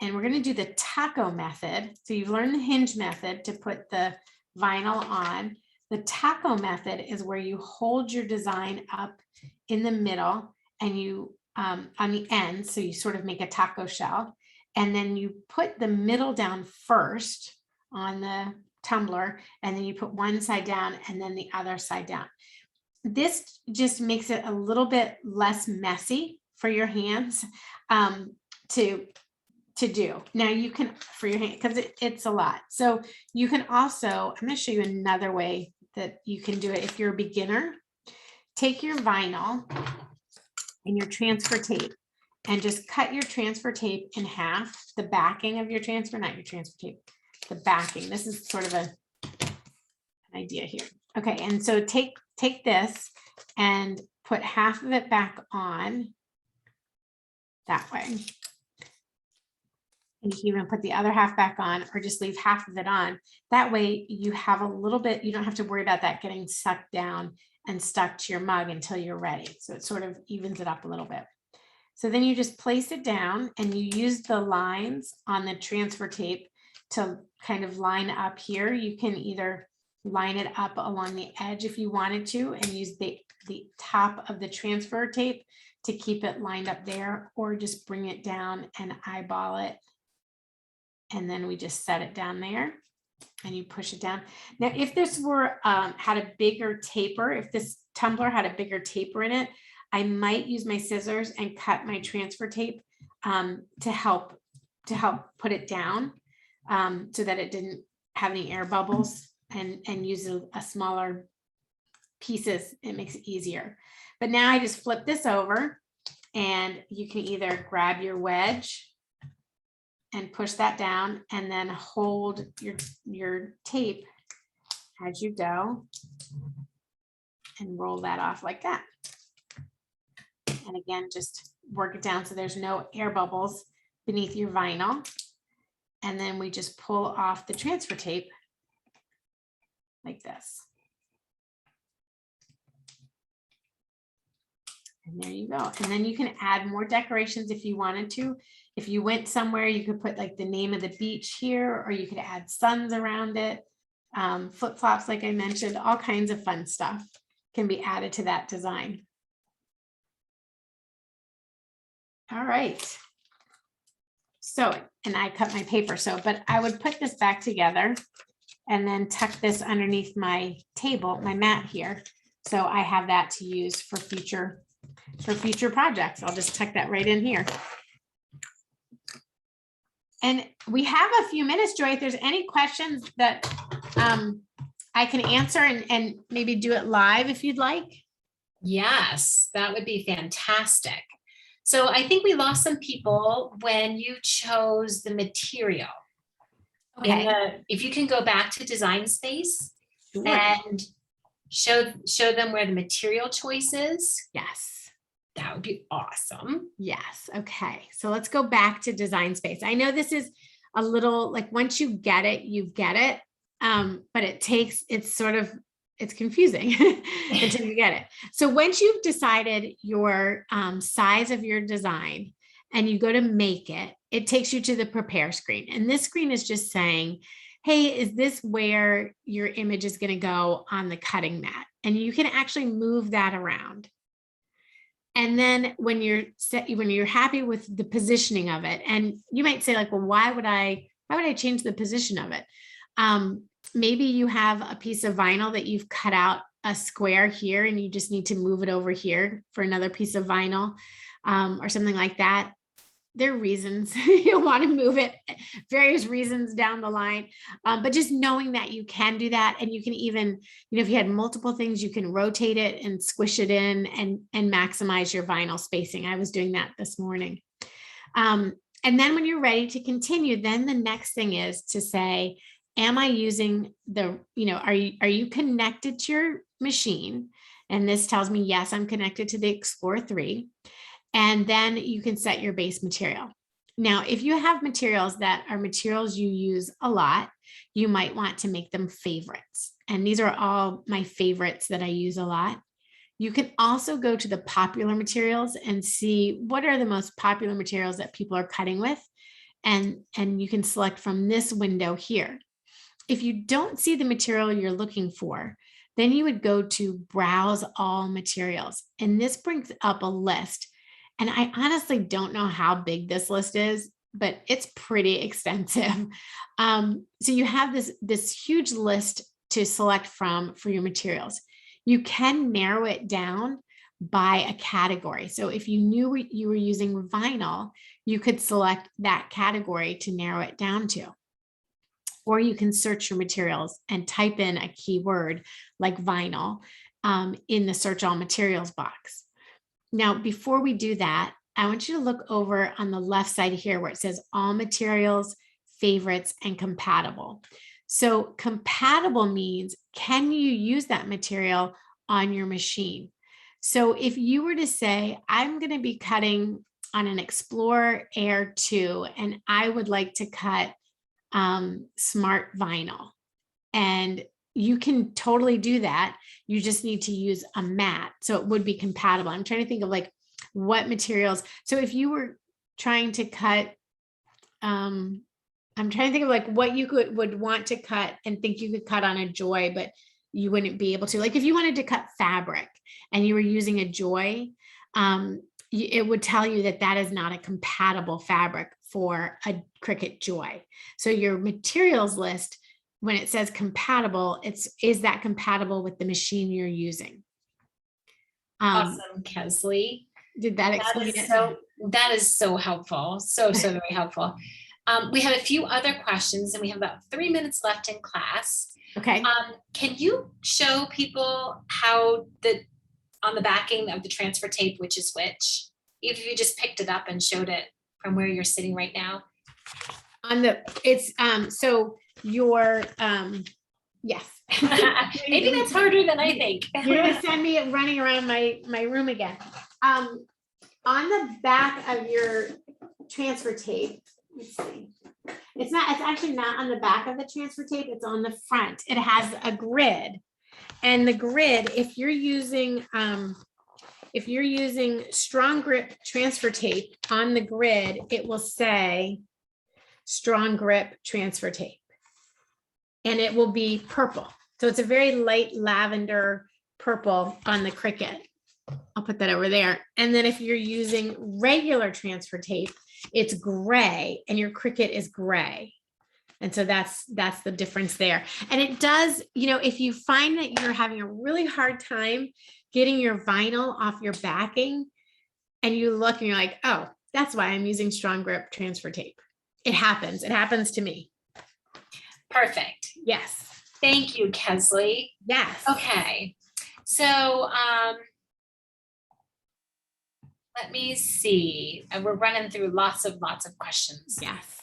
[SPEAKER 2] and we're going to do the taco method. So you've learned the hinge method to put the vinyl on. The taco method is where you hold your design up in the middle and you on the end, so you sort of make a taco shell, and then you put the middle down first on the tumbler, and then you put one side down and then the other side down. This just makes it a little bit less messy for your hands to do. Now you can, for your hand, because it's a lot. So you can also, I'm going to show you another way that you can do it if you're a beginner. Take your vinyl and your transfer tape and just cut your transfer tape in half, the backing of your transfer, not your transfer tape, the backing. This is sort of an idea here. Okay, and so take this and put half of it back on that way. And you can even put the other half back on or just leave half of it on. That way you have a little bit, you don't have to worry about that getting sucked down and stuck to your mug until you're ready. So it sort of evens it up a little bit. So then you just place it down and you use the lines on the transfer tape to kind of line up here. You can either line it up along the edge if you wanted to and use the top of the transfer tape to keep it lined up there, or just bring it down and eyeball it. And then we just set it down there and you push it down. Now, if this were had a bigger taper, if this tumbler had a bigger taper in it, I might use my scissors and cut my transfer tape to help put it down so that it didn't have any air bubbles, and use a smaller pieces. It makes it easier. But now I just flip this over and you can either grab your wedge and push that down and then hold your tape as you go and roll that off like that. And again, just work it down so there's no air bubbles beneath your vinyl. And then we just pull off the transfer tape like this. And there you go. And then you can add more decorations if you wanted to. If you went somewhere, you could put like the name of the beach here, or you could add suns around it, flip-flops, like I mentioned, all kinds of fun stuff can be added to that design. All right. So, and I cut my paper, but I would put this back together and then tuck this underneath my table, my mat here. So I have that to use for future projects. I'll just tuck that right in here. And we have a few minutes, Joy. If there's any questions that I can answer and maybe do it live if you'd like.
[SPEAKER 1] Yes, that would be fantastic. So I think we lost some people when you chose the material.
[SPEAKER 2] Okay.
[SPEAKER 1] If you can go back to Design Space
[SPEAKER 2] Sure.
[SPEAKER 1] and show them where the material choice is.
[SPEAKER 2] Yes.
[SPEAKER 1] That would be awesome.
[SPEAKER 2] Yes. Okay. So let's go back to Design Space. I know this is a little like once you get it, you get it. But it's confusing until you get it. So once you've decided your size of your design and you go to make it, it takes you to the prepare screen. And this screen is just saying, hey, is this where your image is going to go on the cutting mat? And you can actually move that around. And then when you're happy with the positioning of it, and you might say like, well, why would I change the position of it? Maybe you have a piece of vinyl that you've cut out a square here and you just need to move it over here for another piece of vinyl or something like that. there are reasons you want to move it, various reasons down the line. But just knowing that you can do that, and you can even, if you had multiple things, you can rotate it and squish it in and maximize your vinyl spacing. I was doing that this morning. And then when you're ready to continue, then the next thing is to say, am I using are you connected to your machine? And this tells me, yes, I'm connected to the Explorer 3. And then you can set your base material. Now, if you have materials that are materials you use a lot, you might want to make them favorites. And these are all my favorites that I use a lot. You can also go to the popular materials and see what are the most popular materials that people are cutting with. And you can select from this window here. If you don't see the material you're looking for, then you would go to Browse All Materials. And this brings up a list. And I honestly don't know how big this list is, but it's pretty extensive. So you have this huge list to select from for your materials. You can narrow it down by a category. So if you knew you were using vinyl, you could select that category to narrow it down to. Or you can search your materials and type in a keyword like vinyl in the Search All Materials box. Now, before we do that, I want you to look over on the left side here where it says All Materials, Favorites, and Compatible. So compatible means, can you use that material on your machine? So if you were to say, I'm going to be cutting on an Explorer Air 2, and I would like to cut smart vinyl, and you can totally do that. You just need to use a mat. So it would be compatible. I'm trying to think of like what materials. So if you were trying to cut, I'm trying to think of like what you would want to cut and think you could cut on a Joy, but you wouldn't be able to. Like if you wanted to cut fabric and you were using a Joy, it would tell you that that is not a compatible fabric for a Cricut Joy. So your materials list, when it says compatible, is that compatible with the machine you're using?
[SPEAKER 1] Awesome, Kesley.
[SPEAKER 2] Did that explain it?
[SPEAKER 1] That is so helpful. So very helpful. We have a few other questions, and we have about 3 minutes left in class.
[SPEAKER 2] Okay.
[SPEAKER 1] Can you show people how on the backing of the transfer tape, which is which, if you just picked it up and showed it from where you're sitting right now? So your, yes. Maybe that's harder than I think.
[SPEAKER 2] You're going to send me running around my room again. On the back of your transfer tape, let's see. It's actually not on the back of the transfer tape. It's on the front. It has a grid, and the grid, if you're using strong grip transfer tape on the grid, it will say strong grip transfer tape, and it will be purple. So it's a very light lavender purple on the Cricut. I'll put that over there. And then if you're using regular transfer tape, it's gray, and your Cricut is gray. And so that's the difference there. And it does, if you find that you're having a really hard time getting your vinyl off your backing, and you look and you're like, oh, that's why I'm using strong grip transfer tape. It happens. It happens to me.
[SPEAKER 1] Perfect.
[SPEAKER 2] Yes.
[SPEAKER 1] Thank you, Kesley.
[SPEAKER 2] Yes.
[SPEAKER 1] Okay. So let me see. We're running through lots of questions.
[SPEAKER 2] Yes.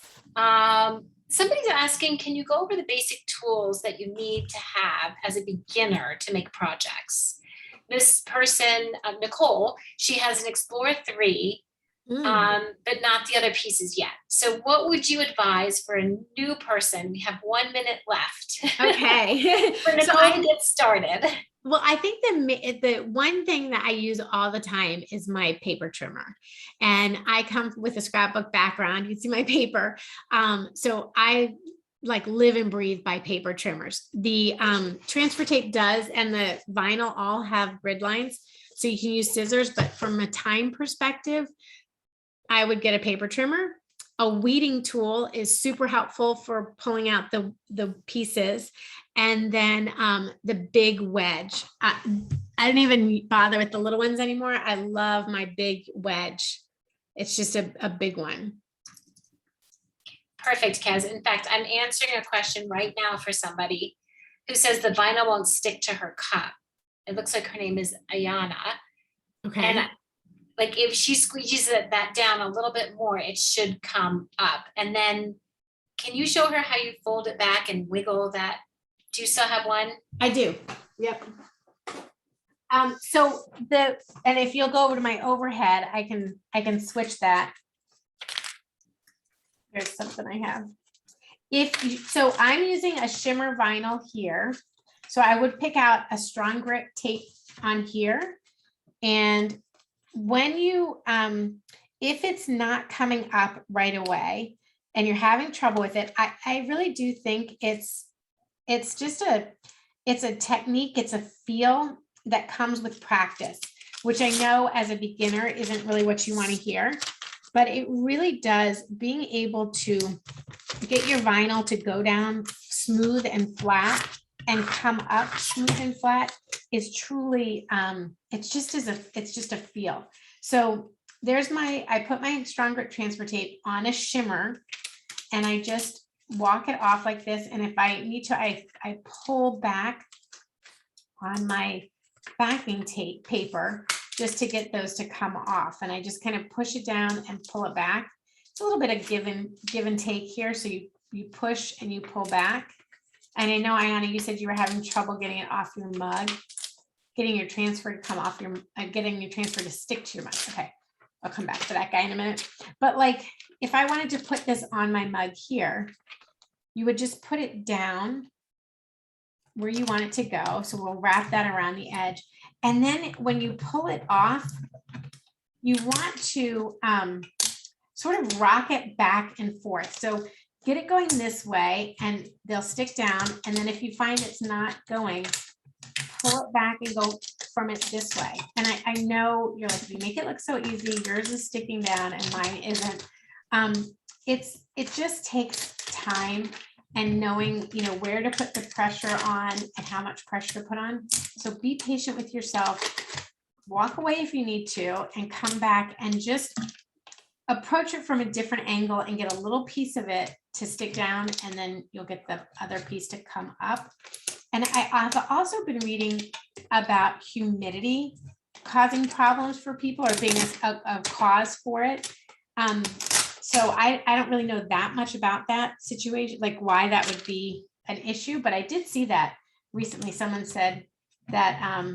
[SPEAKER 1] Somebody's asking, can you go over the basic tools that you need to have as a beginner to make projects? This person, Nicole, she has an Explorer 3, but not the other pieces yet. So what would you advise for a new person? We have 1 minute left.
[SPEAKER 2] Okay.
[SPEAKER 1] For Nicole to get started.
[SPEAKER 2] Well, I think the one thing that I use all the time is my paper trimmer, and I come with a scrapbook background. You can see my paper. So I live and breathe by paper trimmers. The transfer tape does, and the vinyl all have grid lines, so you can use scissors, but from a time perspective, I would get a paper trimmer. A weeding tool is super helpful for pulling out the pieces. And then the big wedge. I don't even bother with the little ones anymore. I love my big wedge. It's just a big one.
[SPEAKER 1] Perfect, Kaz. In fact, I'm answering a question right now for somebody who says the vinyl won't stick to her cup. It looks like her name is Ayana.
[SPEAKER 2] Okay.
[SPEAKER 1] And like if she squeegees that down a little bit more, it should come up. And then can you show her how you fold it back and wiggle that? Do you still have one?
[SPEAKER 2] I do. Yep. And if you'll go over to my overhead, I can switch that. There's something I have. So I'm using a shimmer vinyl here. So I would pick out a strong grip tape on here. And when you, if it's not coming up right away and you're having trouble with it, I really do think it's a technique, it's a feel that comes with practice, which I know as a beginner isn't really what you want to hear, but it really does. Being able to get your vinyl to go down smooth and flat and come up smooth and flat is truly, it's just a feel. So there's I put my strong grip transfer tape on a shimmer and I just walk it off like this. And if I need to, I pull back on my backing tape paper just to get those to come off. And I just kind of push it down and pull it back. It's a little bit of give and take here. So you push and you pull back. And I know, Ayana, you said you were having trouble getting it off your mug, getting your transfer to come off getting your transfer to stick to your mug. Okay, I'll come back to that guy in a minute. But like, if I wanted to put this on my mug here, you would just put it down where you want it to go. So we'll wrap that around the edge. And then when you pull it off, you want to sort of rock it back and forth. So get it going this way and they'll stick down. And then if you find it's not going, pull it back and go from it this way. And I know you're like, you make it look so easy. Yours is sticking down and mine isn't. It just takes time and knowing, where to put the pressure on and how much pressure to put on. So be patient with yourself, walk away if you need to, and come back and just approach it from a different angle and get a little piece of it to stick down, and then you'll get the other piece to come up. And I've also been reading about humidity causing problems for people or being a cause for it. So I don't really know that much about that situation, like why that would be an issue, but I did see that recently. Someone said that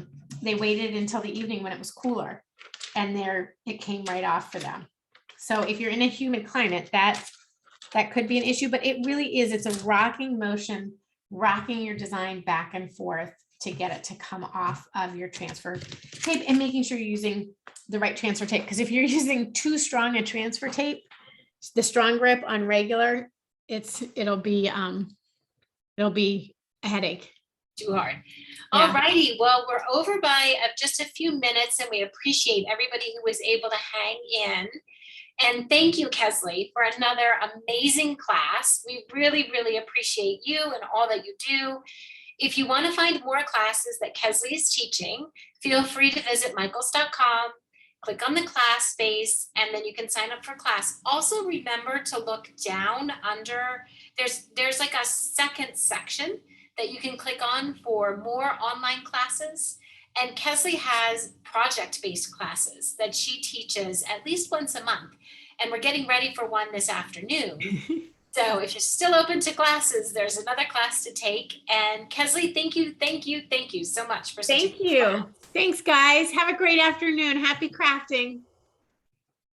[SPEAKER 2] they waited until the evening when it was cooler and it came right off for them. So if you're in a humid climate, that could be an issue, but it really is, it's a rocking motion, rocking your design back and forth to get it to come off of your transfer tape and making sure you're using the right transfer tape. Because if you're using too strong a transfer tape, the strong grip on regular, it'll be a headache.
[SPEAKER 1] Too hard.
[SPEAKER 2] Yeah.
[SPEAKER 1] All righty. Well, we're over by just a few minutes and we appreciate everybody who was able to hang in. And thank you, Kesley, for another amazing class. We really, really appreciate you and all that you do. If you want to find more classes that Kesley is teaching, feel free to visit michaels.com. Click on the class space and then you can sign up for class. Also remember to look down under, there's like a second section that you can click on for more online classes. And Kesley has project-based classes that she teaches at least once a month. And we're getting ready for one this afternoon. So if you're still open to classes, there's another class to take. And Kesley, thank you so much for such
[SPEAKER 2] Thank you. Thanks, guys. Have a great afternoon. Happy crafting.